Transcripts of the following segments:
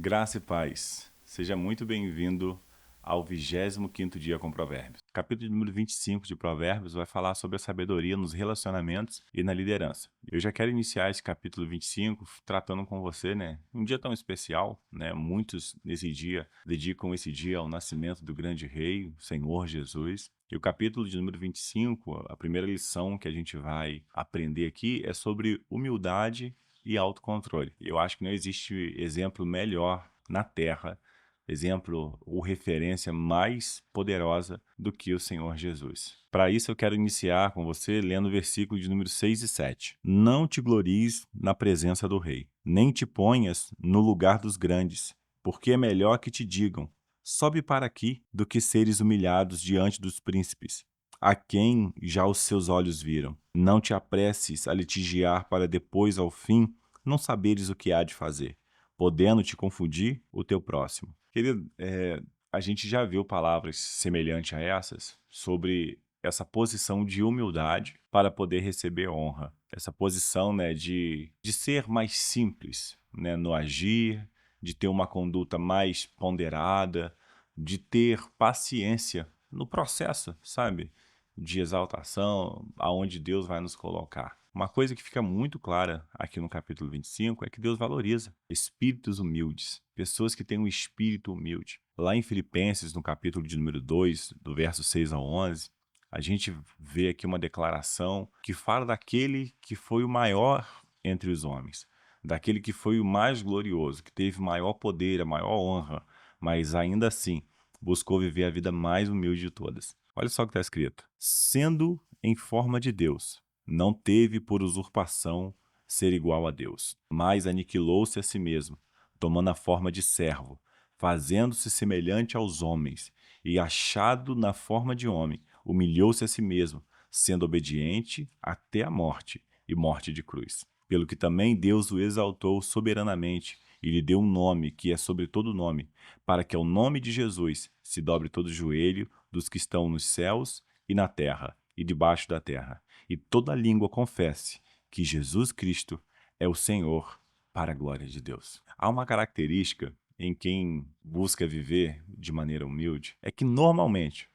Graça e paz. Seja muito bem-vindo ao 25º Dia com Provérbios. O capítulo número 25 de Provérbios vai falar sobre a sabedoria nos relacionamentos e na liderança. Eu já quero iniciar esse capítulo 25 tratando com você, um dia tão especial, Muitos nesse dia dedicam esse dia ao nascimento do grande rei, o Senhor Jesus. E o capítulo de número 25, a primeira lição que a gente vai aprender aqui é sobre humildade e autocontrole. Eu acho que não existe exemplo melhor na Terra, exemplo ou referência mais poderosa do que o Senhor Jesus. Para isso eu quero iniciar com você lendo o versículo de número 6 e 7. Não te glories na presença do rei, nem te ponhas no lugar dos grandes, porque é melhor que te digam, sobe para aqui, do que seres humilhados diante dos príncipes, a quem já os seus olhos viram. Não te apresses a litigiar para depois, ao fim, não saberes o que há de fazer, podendo te confundir o teu próximo. Querido, a gente já viu palavras semelhantes a essas sobre essa posição de humildade para poder receber honra. Essa posição de ser mais simples no agir, de ter uma conduta mais ponderada, de ter paciência no processo, sabe? De exaltação, aonde Deus vai nos colocar. Uma coisa que fica muito clara aqui no capítulo 25 é que Deus valoriza espíritos humildes, pessoas que têm um espírito humilde. Lá em Filipenses, no capítulo de número 2, do verso 6 ao 11, a gente vê aqui uma declaração que fala daquele que foi o maior entre os homens, daquele que foi o mais glorioso, que teve maior poder, a maior honra, mas ainda assim buscou viver a vida mais humilde de todas. Olha só o que está escrito. Sendo em forma de Deus, não teve por usurpação ser igual a Deus, mas aniquilou-se a si mesmo, tomando a forma de servo, fazendo-se semelhante aos homens, e achado na forma de homem, humilhou-se a si mesmo, sendo obediente até a morte, e morte de cruz. Pelo que também Deus o exaltou soberanamente, e lhe deu um nome que é sobre todo nome, para que ao nome de Jesus se dobre todo o joelho dos que estão nos céus e na terra e debaixo da terra, e toda língua confesse que Jesus Cristo é o Senhor, para a glória de Deus. Há uma característica em quem busca viver de maneira humilde, é que normalmente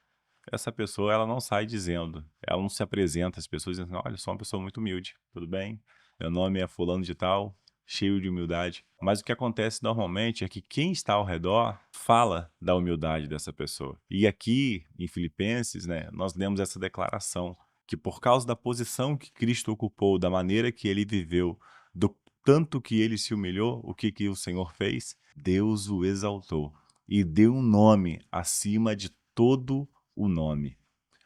essa pessoa ela não sai dizendo, ela não se apresenta às pessoas dizendo, olha, eu sou uma pessoa muito humilde, tudo bem? Meu nome é fulano de tal, cheio de humildade. Mas o que acontece normalmente é que quem está ao redor fala da humildade dessa pessoa. E aqui, em Filipenses, nós lemos essa declaração, que por causa da posição que Cristo ocupou, da maneira que ele viveu, do tanto que ele se humilhou, o que o Senhor fez? Deus o exaltou e deu um nome acima de todo o nome.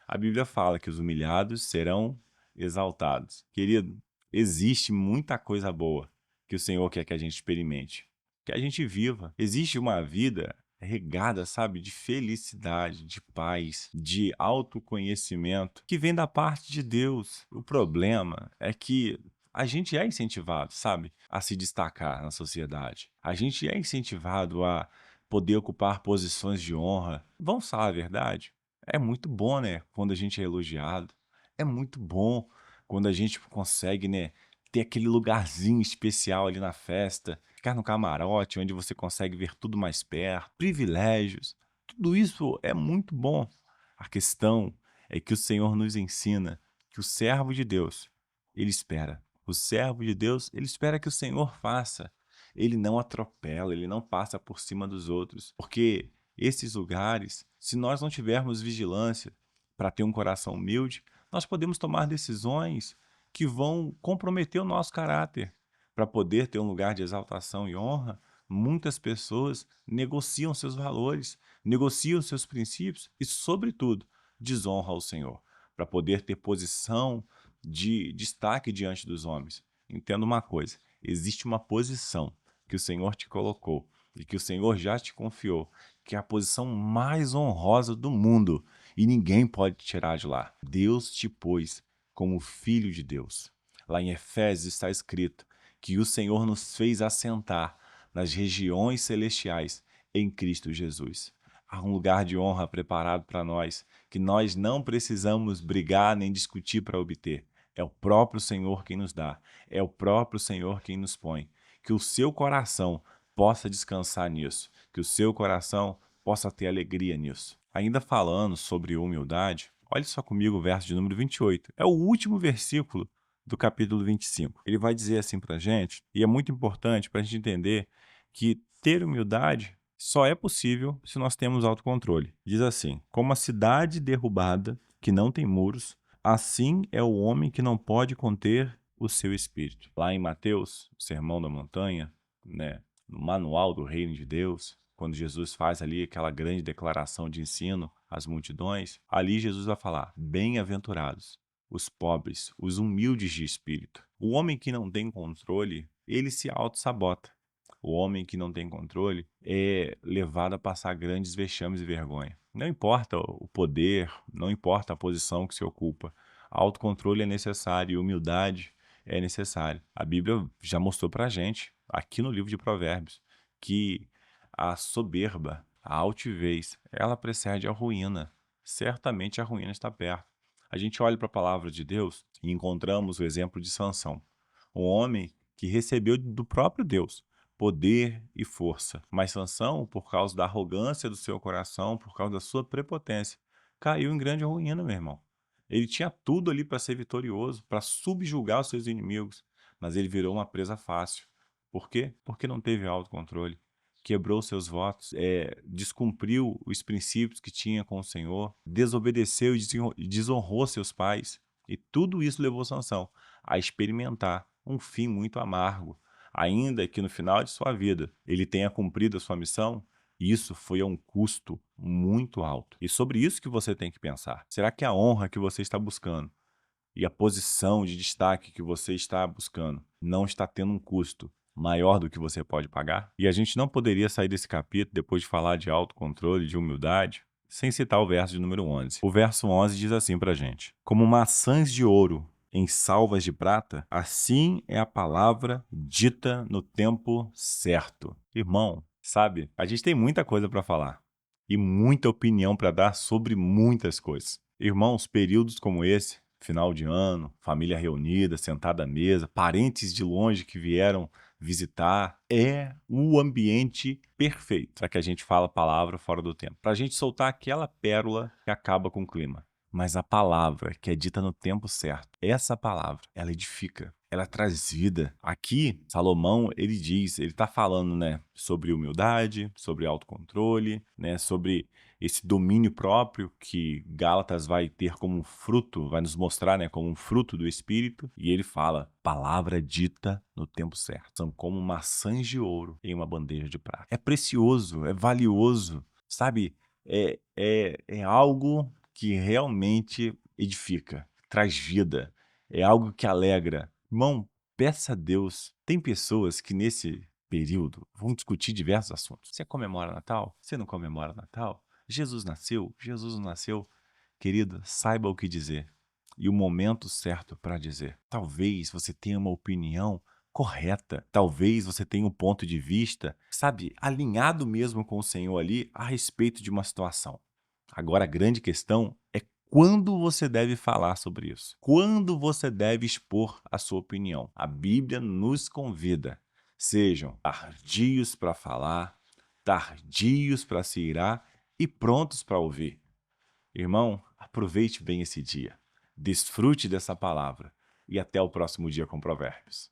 A Bíblia fala que os humilhados serão exaltados. Querido, existe muita coisa boa que o Senhor quer que a gente experimente, que a gente viva. Existe uma vida regada, sabe, de felicidade, de paz, de autoconhecimento, que vem da parte de Deus. O problema é que a gente é incentivado, sabe, a se destacar na sociedade. A gente é incentivado a poder ocupar posições de honra. Vamos falar a verdade? É muito bom, quando a gente é elogiado. É muito bom quando a gente consegue, ter aquele lugarzinho especial ali na festa, ficar no camarote, onde você consegue ver tudo mais perto, privilégios. Tudo isso é muito bom. A questão é que o Senhor nos ensina que o servo de Deus, ele espera. O servo de Deus, ele espera que o Senhor faça. Ele não atropela, ele não passa por cima dos outros, porque esses lugares, se nós não tivermos vigilância para ter um coração humilde, nós podemos tomar decisões que vão comprometer o nosso caráter. Para poder ter um lugar de exaltação e honra, muitas pessoas negociam seus valores, negociam seus princípios e, sobretudo, desonram ao Senhor, para poder ter posição de destaque diante dos homens. Entenda uma coisa, existe uma posição que o Senhor te colocou e que o Senhor já te confiou, que é a posição mais honrosa do mundo e ninguém pode te tirar de lá. Deus te pôs como filho de Deus. Lá em Efésios está escrito que o Senhor nos fez assentar nas regiões celestiais em Cristo Jesus. Há um lugar de honra preparado para nós, que nós não precisamos brigar nem discutir para obter. É o próprio Senhor quem nos dá, é o próprio Senhor quem nos põe. Que o seu coração possa descansar nisso, que o seu coração possa ter alegria nisso. Ainda falando sobre humildade, olhe só comigo o verso de número 28. É o último versículo do capítulo 25. Ele vai dizer assim para a gente, e é muito importante para a gente entender que ter humildade só é possível se nós temos autocontrole. Diz assim: como a cidade derrubada, que não tem muros, assim é o homem que não pode conter o seu espírito. Lá em Mateus, o Sermão da Montanha, né, no manual do Reino de Deus, quando Jesus faz ali aquela grande declaração de ensino às multidões, ali Jesus vai falar: bem-aventurados os pobres, os humildes de espírito. O homem que não tem controle, ele se auto-sabota. O homem que não tem controle é levado a passar grandes vexames e vergonha. Não importa o poder, não importa a posição que se ocupa. Autocontrole é necessário e humildade é necessário. A Bíblia já mostrou para a gente, aqui no livro de Provérbios, que a soberba, a altivez, ela precede a ruína. Certamente a ruína está perto. A gente olha para a palavra de Deus e encontramos o exemplo de Sansão, um homem que recebeu do próprio Deus poder e força. Mas Sansão, por causa da arrogância do seu coração, por causa da sua prepotência, caiu em grande ruína, meu irmão. Ele tinha tudo ali para ser vitorioso, para subjugar os seus inimigos, mas ele virou uma presa fácil. Por quê? Porque não teve autocontrole. Quebrou seus votos, descumpriu os princípios que tinha com o Senhor, desobedeceu e desonrou seus pais. E tudo isso levou Sansão a experimentar um fim muito amargo. Ainda que no final de sua vida ele tenha cumprido a sua missão, isso foi a um custo muito alto. E sobre isso que você tem que pensar. Será que a honra que você está buscando e a posição de destaque que você está buscando não está tendo um custo maior do que você pode pagar? E a gente não poderia sair desse capítulo, depois de falar de autocontrole, de humildade, sem citar o verso de número 11. O verso 11 diz assim pra gente: como maçãs de ouro em salvas de prata, assim é a palavra dita no tempo certo. Irmão, sabe, a gente tem muita coisa para falar e muita opinião para dar sobre muitas coisas. Irmãos, períodos como esse, final de ano, família reunida, sentada à mesa, parentes de longe que vieram visitar, é o ambiente perfeito para que a gente fale a palavra fora do tempo, para a gente soltar aquela pérola que acaba com o clima. Mas a palavra que é dita no tempo certo, essa palavra, ela edifica, ela traz vida. Aqui, Salomão, ele diz, ele está falando, né, sobre humildade, sobre autocontrole, né, sobre esse domínio próprio que Gálatas vai ter como um fruto, vai nos mostrar, né, como um fruto do Espírito. E ele fala, palavra dita no tempo certo. São como maçãs de ouro em uma bandeja de prata. É precioso, é valioso, sabe? É algo que realmente edifica, traz vida, é algo que alegra. Irmão, peça a Deus. Tem pessoas que nesse período vão discutir diversos assuntos. Você comemora Natal? Você não comemora Natal? Jesus nasceu? Jesus não nasceu? Querido, saiba o que dizer e o momento certo para dizer. Talvez você tenha uma opinião correta. Talvez você tenha um ponto de vista, sabe, alinhado mesmo com o Senhor ali a respeito de uma situação. Agora, a grande questão é quando você deve falar sobre isso. Quando você deve expor a sua opinião. A Bíblia nos convida. Sejam tardios para falar, tardios para se irar e prontos para ouvir. Irmão, aproveite bem esse dia. Desfrute dessa palavra. E até o próximo dia com Provérbios.